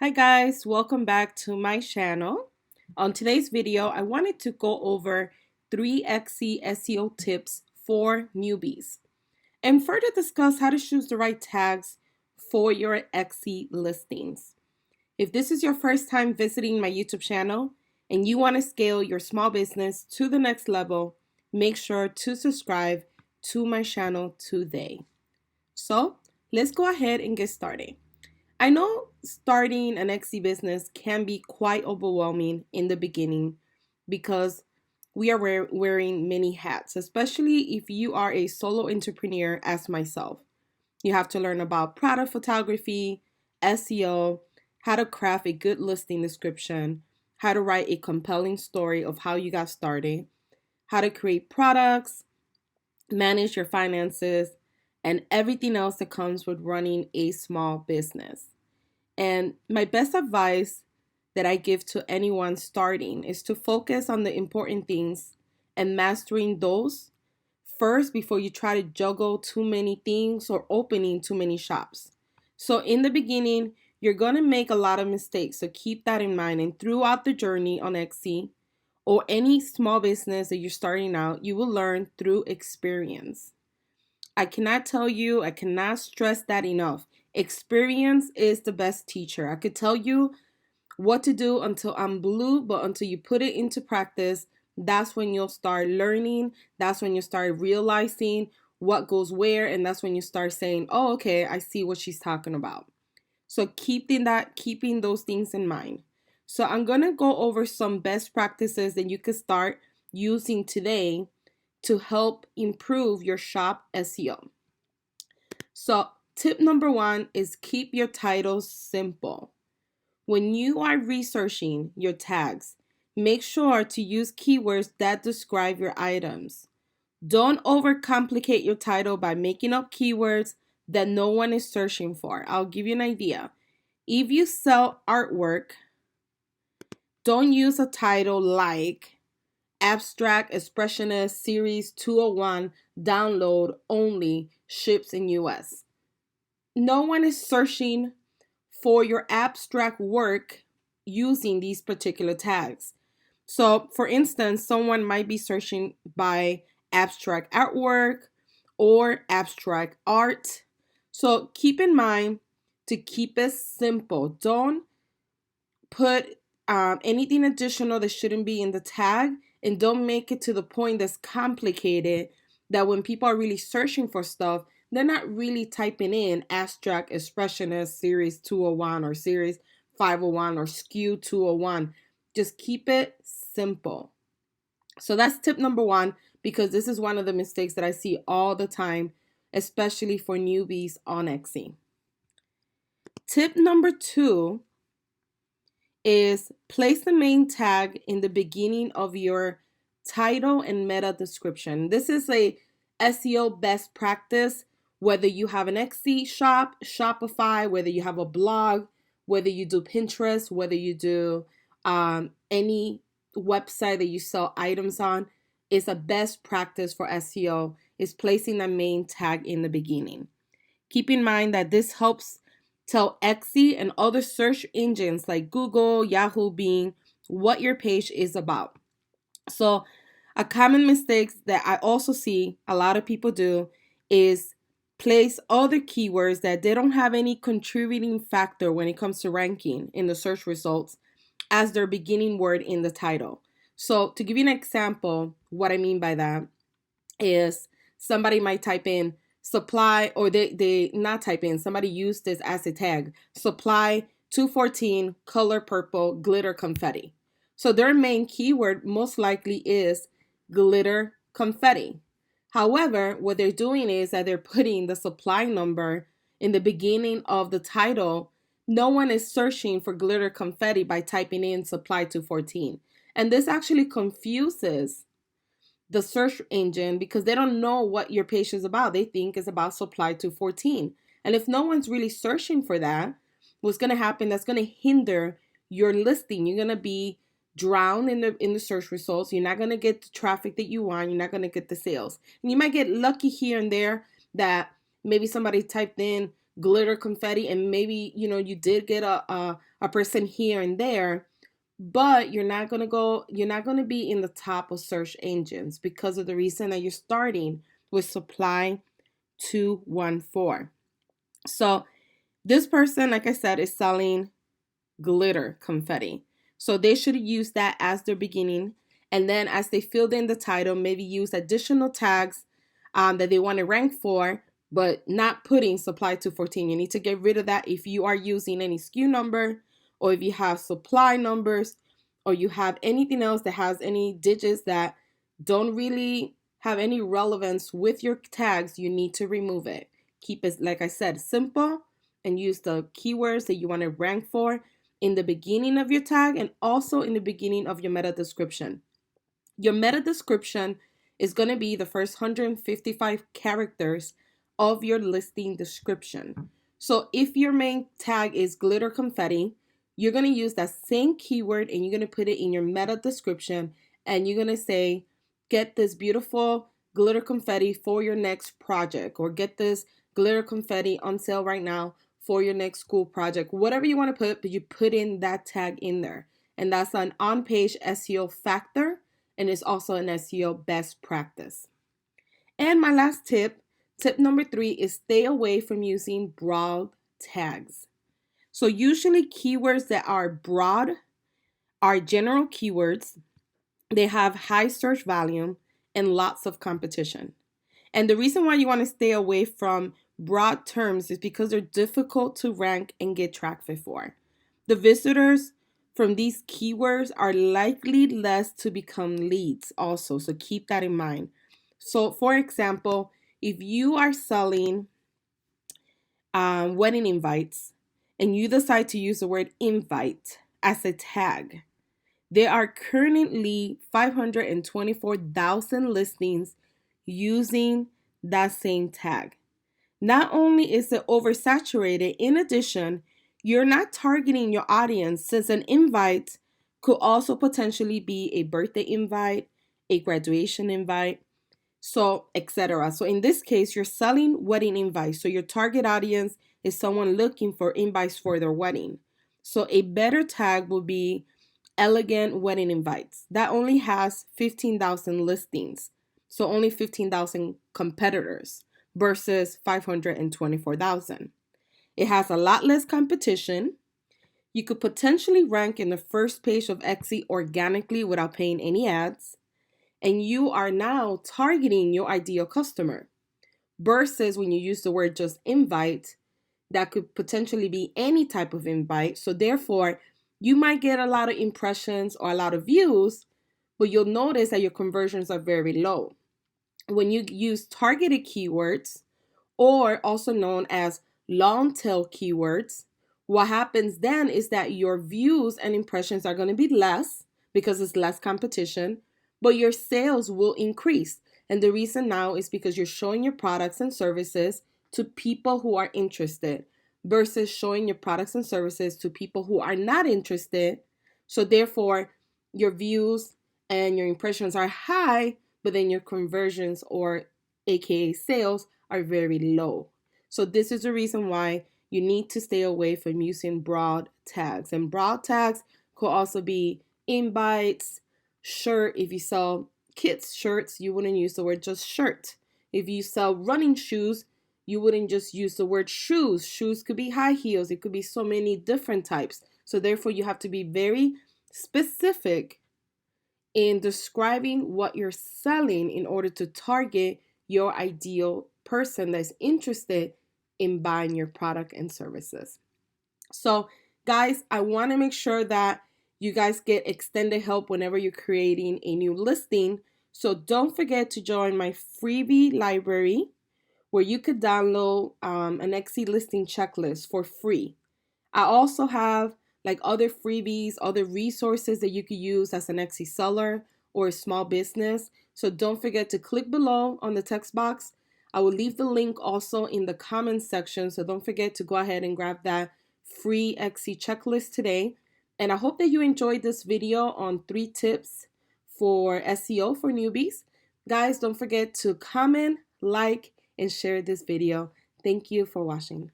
Hi guys, welcome back to my channel. On today's video, I wanted to go over 3 SEO tips for newbies and further discuss how to choose the right tags for your Xe listings. If this is your first time visiting my YouTube channel and you want to scale your small business to the next level, make sure to subscribe to my channel today. So let's go ahead and get started. I know starting an Xe business can be quite overwhelming in the beginning because we are wearing many hats, especially if you are a solo entrepreneur as myself. You have to learn about product photography, SEO, how to craft a good listing description, how to write a compelling story of how you got started, how to create products, manage your finances, and everything else that comes with running a small business. And my best advice that I give to anyone starting is to focus on the important things and mastering those first before you try to juggle too many things or opening too many shops. So, in the beginning, you're going to make a lot of mistakes. So, keep that in mind. And throughout the journey on Xe or any small business that you're starting out, you will learn through experience. I cannot stress that enough. Experience is the best teacher. I could tell you what to do until I'm blue, but until you put it into practice, that's when you'll start learning. That's when you start realizing what goes where, and that's when you start saying, "Oh, okay, I see what she's talking about." So keeping those things in mind. So I'm going to go over some best practices that you could start using today to help improve your shop SEO. So, tip number 1 is keep your titles simple. When you are researching your tags, make sure to use keywords that describe your items. Don't overcomplicate your title by making up keywords that no one is searching for. I'll give you an idea. If you sell artwork, don't use a title like Abstract Expressionist Series 201 download only ships in US. No one is searching for your abstract work using these particular tags. So, for instance, someone might be searching by abstract artwork or abstract art. So, keep in mind to keep it simple. Don't put anything additional that shouldn't be in the tag, and don't make it to the point that's complicated that when people are really searching for stuff, they're not really typing in abstract expressionist series 201 or series 501 or skew 201. Just keep it simple. So that's tip number 1, because this is one of the mistakes that I see all the time, especially for newbies on Xe. Tip number 2 is place the main tag in the beginning of your title and meta description. This is a SEO best practice, whether you have an Etsy shop, Shopify, whether you have a blog, whether you do Pinterest, whether you do any website that you sell items on. Is a best practice for SEO is placing the main tag in the beginning. Keep in mind that this helps tell Xe and other search engines like Google, Yahoo, Bing what your page is about. So, a common mistake that I also see a lot of people do is place other keywords that they don't have any contributing factor when it comes to ranking in the search results as their beginning word in the title. So, to give you an example, what I mean by that is somebody might type in supply, or they not type in, somebody used this as a tag, supply 214 color purple glitter confetti. So their main keyword most likely is glitter confetti. However, what they're doing is that they're putting the supply number in the beginning of the title. No one is searching for glitter confetti by typing in supply 214. And this actually confuses the search engine because they don't know what your page is about. They think it's about supply 214. And if no one's really searching for that, what's going to happen, that's going to hinder your listing. You're going to be drowned in the search results. You're not going to get the traffic that you want. You're not going to get the sales. And you might get lucky here and there that maybe somebody typed in glitter confetti, and maybe you did get a person here and there, but you're not gonna be in the top of search engines because of the reason that you're starting with supply 214. So this person, like I said, is selling glitter confetti. So they should use that as their beginning. And then as they filled in the title, maybe use additional tags that they want to rank for, but not putting supply 214. You need to get rid of that if you are using any SKU number, or if you have supply numbers, or you have anything else that has any digits that don't really have any relevance with your tags. You need to remove it. Keep it, like I said, simple, and use the keywords that you want to rank for in the beginning of your tag and also in the beginning of your meta description. Your meta description is going to be the first 155 characters of your listing description. So if your main tag is glitter confetti, you're going to use that same keyword and you're going to put it in your meta description, and you're going to say, get this beautiful glitter confetti for your next project, or get this glitter confetti on sale right now for your next school project, whatever you want to put, but you put in that tag in there. And that's an on-page SEO factor, and it's also an SEO best practice. And my last tip number 3, is stay away from using broad tags. So usually keywords that are broad are general keywords. They have high search volume and lots of competition. And the reason why you want to stay away from broad terms is because they're difficult to rank and get traffic for. The visitors from these keywords are likely less to become leads also, so keep that in mind. So for example, if you are selling wedding invites and you decide to use the word invite as a tag, there are currently 524,000 listings using that same tag. Not only is it oversaturated, in addition, you're not targeting your audience, since an invite could also potentially be a birthday invite, a graduation invite, so etc. So in this case, you're selling wedding invites. So your target audience is someone looking for invites for their wedding. So a better tag will be elegant wedding invites. That only has 15,000 listings. So only 15,000 competitors versus 524,000. It has a lot less competition. You could potentially rank in the first page of Etsy organically without paying any ads. And you are now targeting your ideal customer. Versus when you use the word just invite, that could potentially be any type of invite. So therefore, you might get a lot of impressions or a lot of views, but you'll notice that your conversions are very low. When you use targeted keywords, or also known as long tail keywords, what happens then is that your views and impressions are going to be less because it's less competition, but your sales will increase. And the reason now is because you're showing your products and services to people who are interested versus showing your products and services to people who are not interested. So therefore, your views and your impressions are high, but then your conversions, or aka sales, are very low. So this is the reason why you need to stay away from using broad tags. And broad tags could also be invites, shirt. If you sell kids shirts, you wouldn't use the word just shirt. If you sell running shoes, you wouldn't just use the word shoes. Shoes could be high heels. It could be so many different types. So therefore, you have to be very specific in describing what you're selling in order to target your ideal person that's interested in buying your product and services. So, guys, I want to make sure that you guys get extended help whenever you're creating a new listing. So don't forget to join my freebie library, where you could download an Etsy listing checklist for free. I also have like other freebies, other resources that you could use as an Etsy seller or a small business. So don't forget to click below on the text box. I will leave the link also in the comments section. So don't forget to go ahead and grab that free Etsy checklist today. And I hope that you enjoyed this video on 3 tips for SEO for newbies. Guys, don't forget to comment, like, and share this video. Thank you for watching.